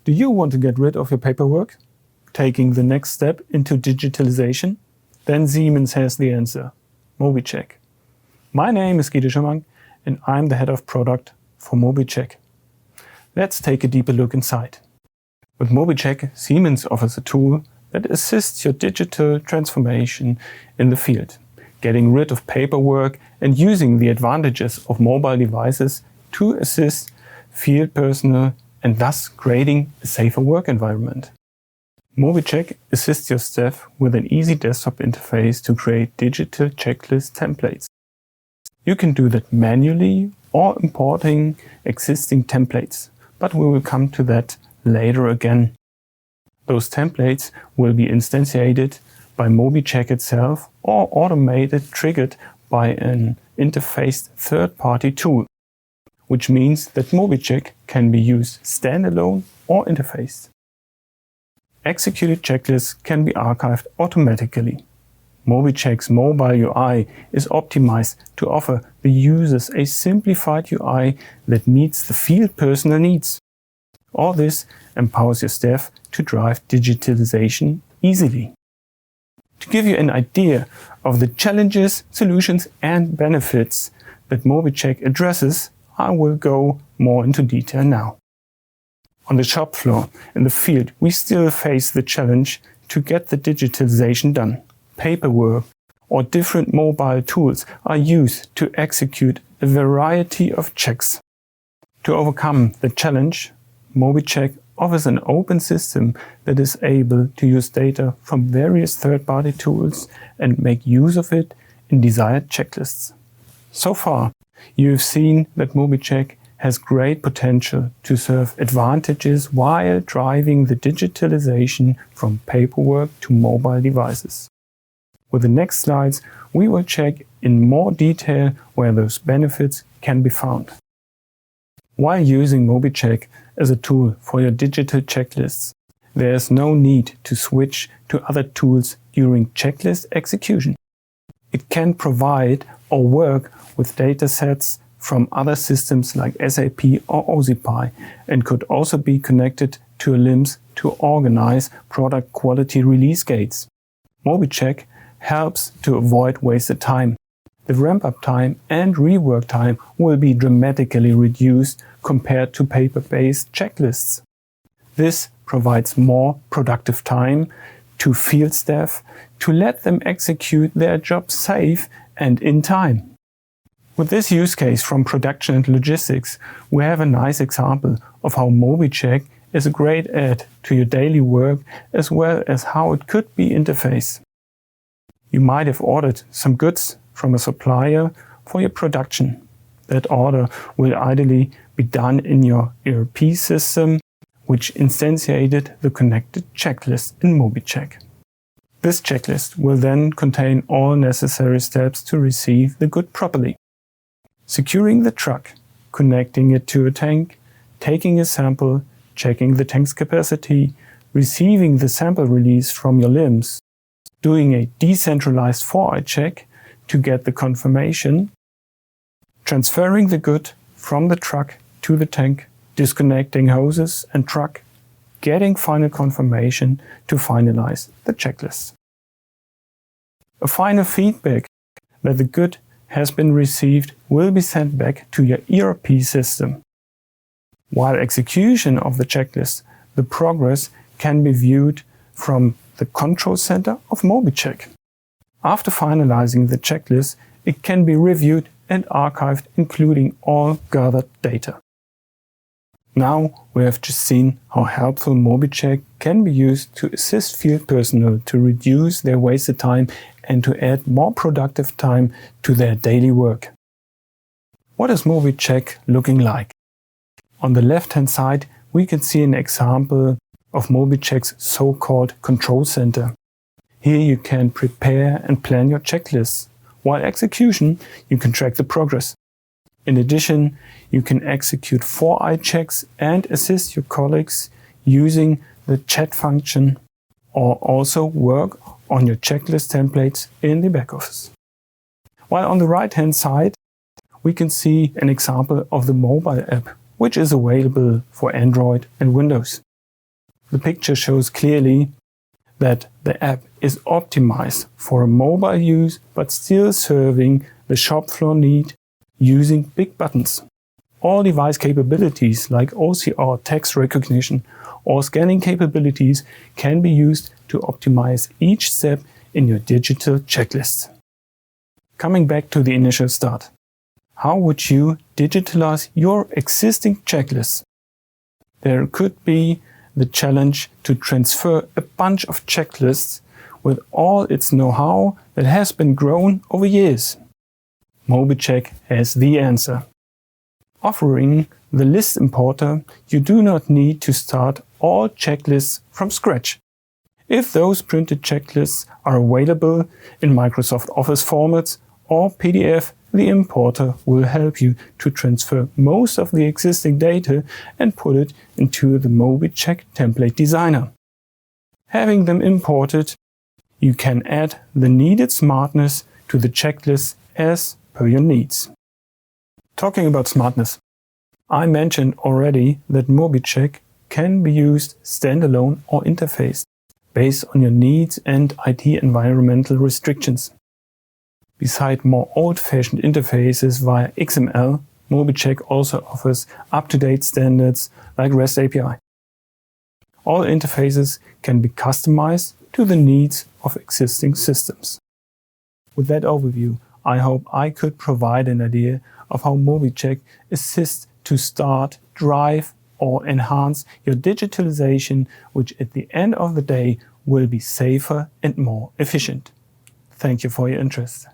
Do you want to get rid of your paperwork? Taking the next step into digitalization? Then Siemens has the answer. MobiCheck. My name is Guido Schumann and I'm the head of product for MobiCheck. Let's take a deeper look inside. With MobiCheck, Siemens offers a tool that assists your digital transformation in the field, getting rid of paperwork and using the advantages of mobile devices to assist field personnel and thus creating a safer work environment. MobiCheck assists your staff with an easy desktop interface to create digital checklist templates. You can do that manually or importing existing templates, but we will come to that later again. Those templates will be instantiated by MobiCheck itself or automated triggered by an interfaced third-party tool, which means that MobiCheck can be used standalone or interfaced. Executed checklists can be archived automatically. MobiCheck's mobile UI is optimized to offer the users a simplified UI that meets the field personnel needs. All this empowers your staff to drive digitalization easily. To give you an idea of the challenges, solutions and benefits that MobiCheck addresses, I will go more into detail now. On the shop floor, in the field, we still face the challenge to get the digitalization done. Paperwork or different mobile tools are used to execute a variety of checks. To overcome the challenge, MobiCheck offers an open system that is able to use data from various third-party tools and make use of it in desired checklists. So far, you have seen that MobiCheck has great potential to serve advantages while driving the digitalization from paperwork to mobile devices. With the next slides, we will check in more detail where those benefits can be found. While using MobiCheck as a tool for your digital checklists, there is no need to switch to other tools during checklist execution. It can provide or work with datasets from other systems like SAP or OSIPI and could also be connected to LIMS to organize product quality release gates. MobiCheck helps to avoid wasted time. The ramp-up time and rework time will be dramatically reduced compared to paper-based checklists. This provides more productive time to field staff to let them execute their job safe and in time. With this use case from production and logistics, we have a nice example of how MobiCheck is a great add to your daily work as well as how it could be interfaced. You might have ordered some goods from a supplier for your production. That order will ideally be done in your ERP system, which instantiated the connected checklist in MobiCheck. This checklist will then contain all necessary steps to receive the good properly. Securing the truck, connecting it to a tank, taking a sample, checking the tank's capacity, receiving the sample release from your LIMS, doing a decentralized 4i check to get the confirmation, transferring the good from the truck to the tank, disconnecting hoses and truck, getting final confirmation to finalize the checklist. A final feedback that the good has been received will be sent back to your ERP system. While execution of the checklist, the progress can be viewed from the control center of MobiCheck. After finalizing the checklist, it can be reviewed and archived, including all gathered data. Now we have just seen how helpful MobiCheck can be used to assist field personnel to reduce their wasted time and to add more productive time to their daily work. What is MobiCheck looking like? On the left-hand side, we can see an example of MobiCheck's so-called control center. Here you can prepare and plan your checklists. While execution, you can track the progress. In addition, you can execute 4i checks and assist your colleagues using the chat function, or also work on your checklist templates in the back office. While on the right-hand side, we can see an example of the mobile app, which is available for Android and Windows. The picture shows clearly that the app is optimized for mobile use but still serving the shop floor need using big buttons. All device capabilities like OCR text recognition or scanning capabilities can be used to optimize each step in your digital checklist. Coming back to the initial start. How would you digitalize your existing checklists? There could be the challenge to transfer a bunch of checklists with all its know-how that has been grown over years. MobiCheck has the answer. Offering the list importer, you do not need to start all checklists from scratch. If those printed checklists are available in Microsoft Office formats or PDF, the importer will help you to transfer most of the existing data and put it into the MobiCheck template designer. Having them imported, you can add the needed smartness to the checklist as per your needs. Talking about smartness, I mentioned already that MobiCheck can be used standalone or interfaced based on your needs and IT environmental restrictions. Beside more old-fashioned interfaces via XML, MobiCheck also offers up-to-date standards like REST API. All interfaces can be customized to the needs of existing systems. With that overview, I hope I could provide an idea of how MobiCheck assists to start, drive, or enhance your digitalization, which at the end of the day will be safer and more efficient. Thank you for your interest.